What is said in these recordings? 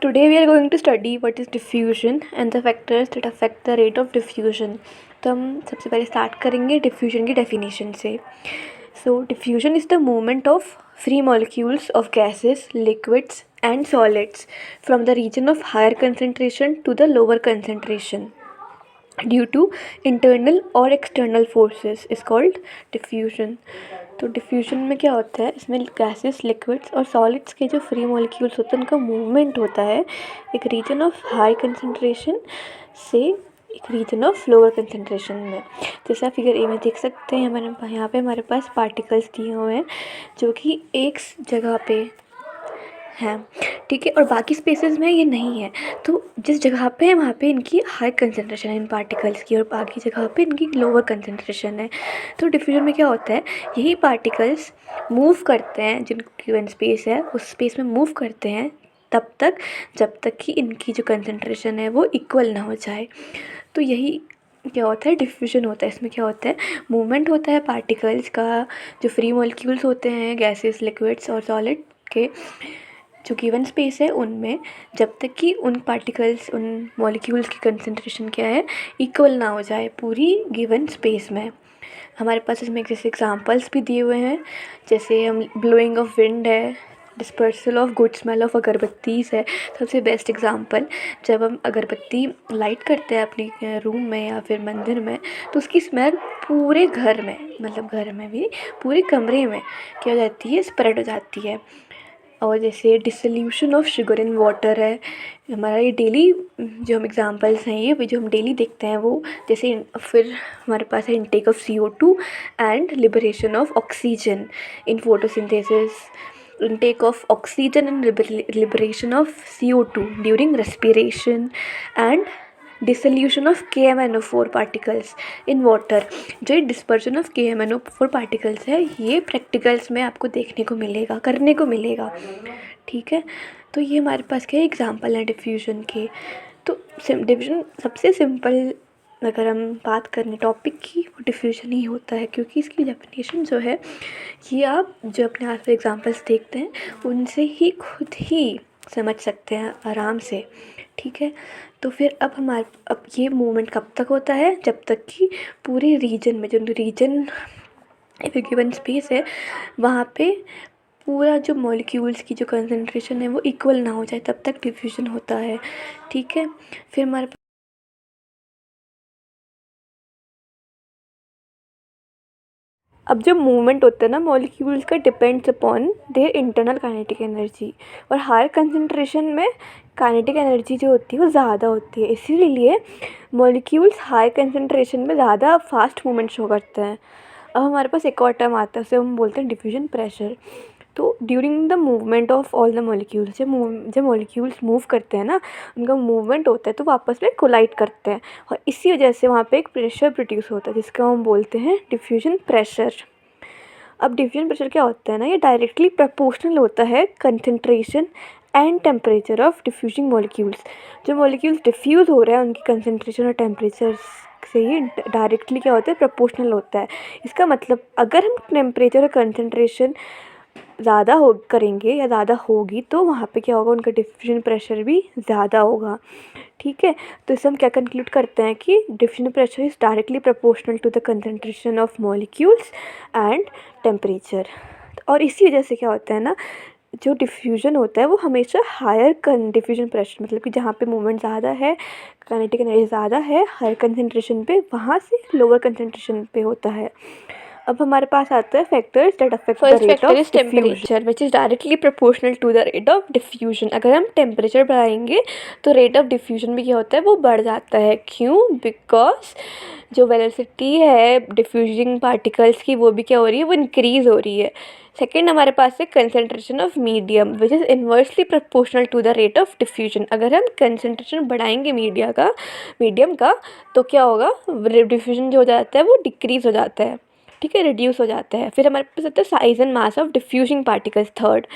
Today we are going to study what is diffusion and the factors that affect the rate of diffusion. तो हम सबसे पहले start करेंगे diffusion की definition से. So diffusion is the movement of free molecules of gases, liquids and solids from the region of higher concentration to the lower concentration due to internal or external forces is called diffusion. तो diffusion में क्या होता है, इसमें gases, liquids और solids के जो free molecules होते हैं उनका मूवमेंट होता है एक रीजन ऑफ हाई कंसंट्रेशन से एक रीजन ऑफ लोअर कंसंट्रेशन में. जैसे आप फिगर ए में देख सकते हैं, हमारे यहाँ पे हमारे पास पार्टिकल्स दिए हुए हैं जो कि एक जगह पे हैं, ठीक है, और बाकी स्पेसेस में ये नहीं है. तो जिस जगह पे है वहाँ पे इनकी हाई कंसंट्रेशन है इन पार्टिकल्स की और बाकी जगह पे इनकी लोअर कंसंट्रेशन है. तो डिफ्यूजन में क्या होता है, यही पार्टिकल्स मूव करते हैं, जिनकी गिवन स्पेस है उस स्पेस में मूव करते हैं तब तक जब तक कि इनकी जो कंसंट्रेशन है वो इक्वल ना हो जाए. तो यही क्या होता है, डिफ्यूजन होता है. इसमें क्या होता है, मूवमेंट होता है पार्टिकल्स का, जो फ्री मॉलिक्यूल्स होते हैं गैसेस, लिक्विड्स और सॉलिड के जो गिवन स्पेस है उनमें, जब तक कि उन पार्टिकल्स, उन मॉलिक्यूल्स की कंसंट्रेशन क्या है, इक्वल ना हो जाए पूरी गिवन स्पेस में. हमारे पास इसमें जैसे एग्जांपल्स भी दिए हुए हैं, जैसे हम ब्लोइंग ऑफ विंड है, dispersal of good smell of agarbattis है. सबसे बेस्ट एग्जांपल, जब हम अगरबत्ती लाइट करते हैं अपनी रूम में या फिर मंदिर में, तो उसकी स्मेल पूरे घर में, मतलब घर में भी पूरे कमरे में क्या हो जाती है, स्प्रेड हो जाती है. और जैसे dissolution of sugar in water है, हमारा ये डेली जो हम एग्जांपल्स हैं, ये जो हम डेली देखते हैं वो, जैसे फिर हमारे पास है intake of CO2 and liberation of oxygen in photosynthesis, intake of oxygen and liberation of CO2 during respiration and dissolution of KMNO4 particles in water. जो ये डिस्पर्जन ऑफ KMNO4 पार्टिकल्स है, ये प्रैक्टिकल्स में आपको देखने को मिलेगा, करने को मिलेगा, ठीक है. तो ये हमारे पास क्या एग्जांपल है डिफ्यूजन के. तो डिफ्यूजन सबसे सिंपल अगर हम बात करें टॉपिक की, वो डिफ्यूजन ही होता है, क्योंकि इसकी डेफिनेशन जो है ये आप जो अपने हाथ में एग्जांपल्स देखते हैं उनसे ही खुद ही समझ सकते हैं आराम से, ठीक है. तो फिर अब ये मूवमेंट कब तक होता है, जब तक कि पूरे रीजन में, जो रीजन गिवन स्पेस है वहाँ पे पूरा जो मॉलिक्यूल्स की जो कंसंट्रेशन है वो इक्वल ना हो जाए, तब तक डिफ्यूजन होता है, ठीक है. फिर हमारे अब जो मूवमेंट होता है ना मॉलिक्यूल्स का, depends upon their internal kinetic energy, और हायर कंसंट्रेशन में काइनेटिक एनर्जी जो होती है वो ज़्यादा होती है, इसीलिए मॉलिक्यूल्स हाई कंसंट्रेशन में ज़्यादा फास्ट मूवमेंट शो करते हैं. अब हमारे पास एक और टर्म आता है, उसे हम बोलते हैं डिफ्यूजन प्रेशर. तो during the movement of all the molecules, जब मॉलिक्यूल्स मूव करते हैं ना, उनका मूवमेंट होता है तो वो आपस में कोलाइड करते हैं, और इसी वजह से वहाँ पे एक प्रेशर प्रोड्यूस होता है जिसका हम बोलते हैं डिफ्यूजन प्रेशर. अब डिफ्यूजन प्रेशर क्या होता है ना, ये डायरेक्टली प्रोपोर्शनल होता है concentration and temperature of diffusing molecules. जो मॉलिक्यूल्स डिफ्यूज़ हो रहे हैं उनकी कंसंट्रेशन और टेम्परेचर से ही डायरेक्टली क्या होता है, प्रोपोर्शनल होता है. इसका मतलब अगर हम टेम्परेचर और कंसंट्रेशन ज़्यादा करेंगे या ज़्यादा होगी तो वहाँ पे क्या होगा, उनका डिफ्यूजन प्रेशर भी ज़्यादा होगा, ठीक है. तो इससे हम क्या कंक्लूड करते हैं कि diffusion pressure is directly proportional to the concentration of molecules and temperature. और इसी वजह से क्या होता है ना, जो डिफ्यूजन होता है वो हमेशा हायर डिफ्यूजन प्रेशर, मतलब कि जहाँ पे मूवमेंट ज़्यादा है, काइनेटिक एनर्जी ज़्यादा है हायर कंसंट्रेशन पे, वहाँ से लोअर कंसंट्रेशन पे होता है. अब हमारे पास आता है factors that affect the rate of temperature which is directly proportional to the rate of diffusion. अगर हम टेम्परेचर बढ़ाएंगे तो रेट ऑफ डिफ्यूजन भी क्या होता है, वो बढ़ जाता है. क्यों? बिकॉज जो वेलोसिटी है डिफ्यूजिंग पार्टिकल्स की वो भी क्या हो रही है, वो इंक्रीज़ हो रही है. सेकेंड हमारे पास है concentration of medium which is inversely proportional to the rate of diffusion. अगर हम कंसंट्रेशन बढ़ाएंगे मीडियम का तो क्या होगा, डिफ्यूजन जो हो जाता है वो डिक्रीज़ हो जाता है, ठीक है, रिड्यूस हो जाता है. फिर हमारे पास आता है size and mass of diffusing particles. Third,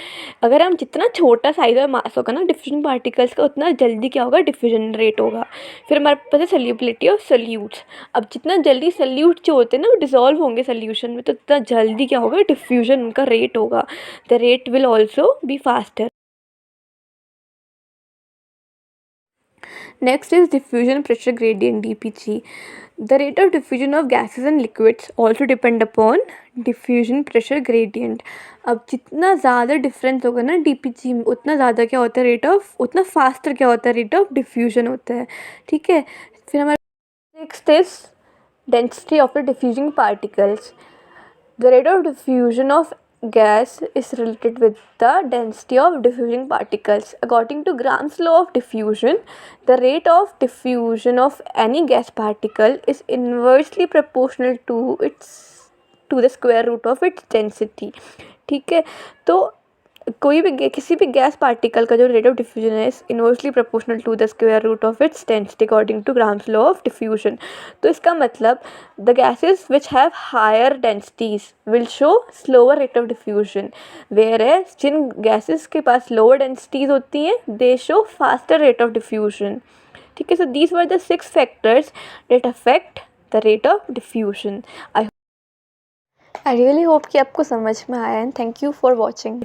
अगर हम जितना छोटा साइज़ और मास होगा ना डिफ्यूजिंग पार्टिकल्स का, उतना जल्दी क्या होगा, डिफ्यूजन रेट होगा. फिर हमारे पास है सॉल्युबिलिटी ऑफ सोल्यूट्स. अब जितना जल्दी सोल्यूट जो होते हैं ना वो डिज़ोल्व होंगे सोल्यूशन में, तो उतना जल्दी क्या होगा, डिफ्यूजन उनका रेट होगा. The rate will also be faster. Next is diffusion pressure gradient, DPG. The rate of diffusion of gases and liquids also depend upon diffusion pressure gradient. अब जितना ज़्यादा डिफरेंस होगा ना DPG में, उतना ज़्यादा क्या होता है रेट ऑफ, उतना फास्टर क्या होता है रेट ऑफ डिफ्यूजन होता है. ठीक है. फिर हमारा next is density of the diffusing particles. The rate of diffusion of gas is related with the density of diffusing particles. According to Gram's law of diffusion, the rate of diffusion of any gas particle is inversely proportional to the square root of its density. ठीक है. तो कोई भी किसी भी gas particle का जो rate of diffusion है is inversely proportional to the square root of its density according to Graham's law of diffusion. तो इसका मतलब the gases which have higher densities will show slower rate of diffusion, whereas जिन gases के पास lower densities होती हैं they show faster rate of diffusion. ठीक है. So these were the 6 factors that affect the rate of diffusion. I really hope कि आपको समझ में आया and thank you for watching.